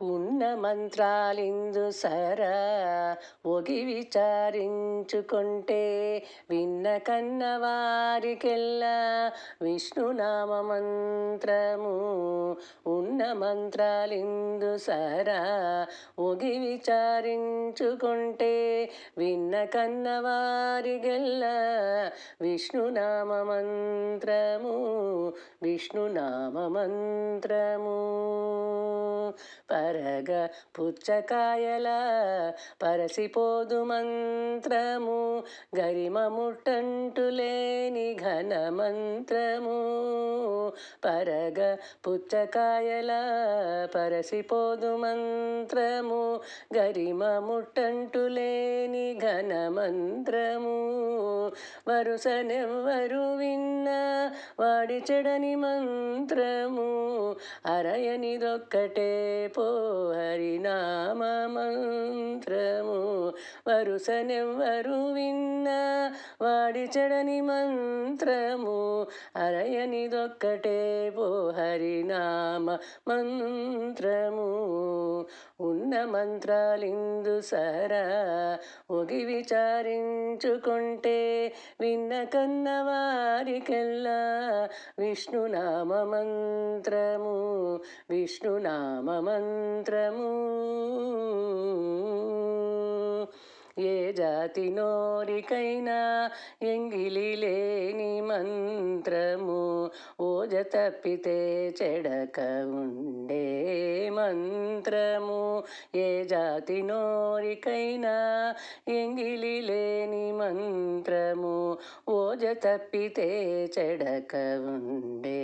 ఉన్న మంత్రాలిందు సరా ఒగి విచారించుకుంటే విన్న కన్న వారికెల్లా విష్ణునామ మంత్రము. ఉన్న మంత్రాలిందు సరా ఒగి విచారించుకుంటే విన్న కన్న వారికెల్లా విష్ణునామ మంత్రము. విష్ణునామ మంత్రము. పరగ పుచ్చకాయల పరసిపోదు మంత్రము. గరిమ ముట్టంటులేని ఘన మంత్రము. పరగ పుచ్చకాయల పరసిపోదు మంత్రము. గరిమ ముట్టంటులేని ఘన మంత్రము. వరుసనెవ్వరు విన్నా వాడి చెడని మంత్రము. అరయనిదొక్కటే పో హరినామ మంత్రము. వరుసనెవ్వరు విన్నా వాడి చెడని మంత్రము. అరయనిదొక్కటే పో హరినామ మంత్రము. ఉన్న మంత్రాలిందు సరా ఒగి విచారించుకుంటే విన్న కన్న వారికెల్లా విష్ణునామ మంత్రము. విష్ణునామ మంత్రము. ఏ జాతి నోరికైనా ఎంగిలి లేని మంత్రము. ఓజ తప్పితే చెడక ఉండే మంత్రము. ఏ జాతి నోరికైనా ఎంగిలి లేని మంత్రము. ఓజ తప్పితే చెడక ఉండే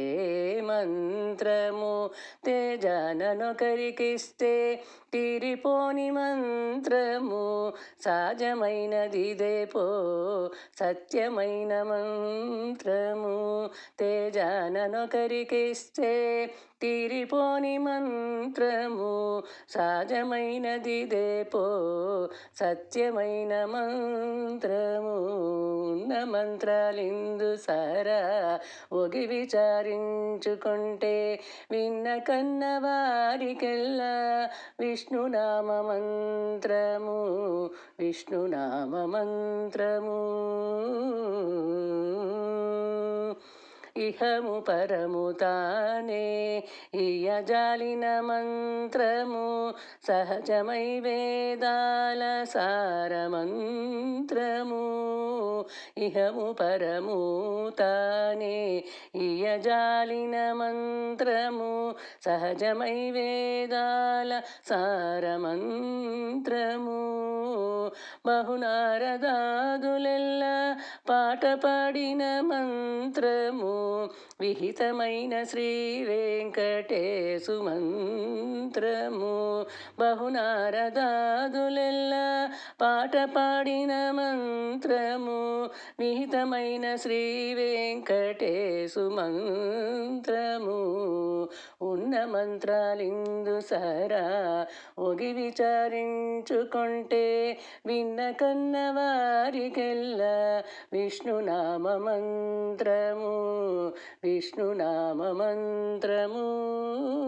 మంత్రము. తేజాననొకరికిస్తే తీరిపోని మంత్రము. సహజమైనదిదే పో సత్యమైన మంత్రము. తేజాననొకరికిస్తే తీరిపోని మంత్రము. సహజమైనదిదే పో సత్యమైన మంత్రము. ఉన్న మంత్రాలిందు సరా ఒగి విచారించుకుంటే విన్న కన్న వారికెల్లా విష్ణునామ మంత్రము. విష్ణునామ మంత్రము. ఇహము పరము తానే ఇయజాలిన మంత్రము. సహజమై వేదాల సారమంత్రము. ఇహము పరము తానే ఇయజాలిన మంత్రము. సహజమై వేదాల సారమంత్రము. బహునారదాదులెల్లా పాట పాడిన మంత్రము. విహితమైన శ్రీ వెంకటేశు మంత్రము. బహునారదాదులెల్లా పాట పాడిన మంత్రము. విహితమైన శ్రీ వెంకటేశు మంత్రము. ఉన్న మంత్రాలిందు సరా ఒగి విచారించుకుంటే విన్న కన్న వారికెల్లా విష్ణునామ మంత్రము. విష్ణునామ మంత్రము.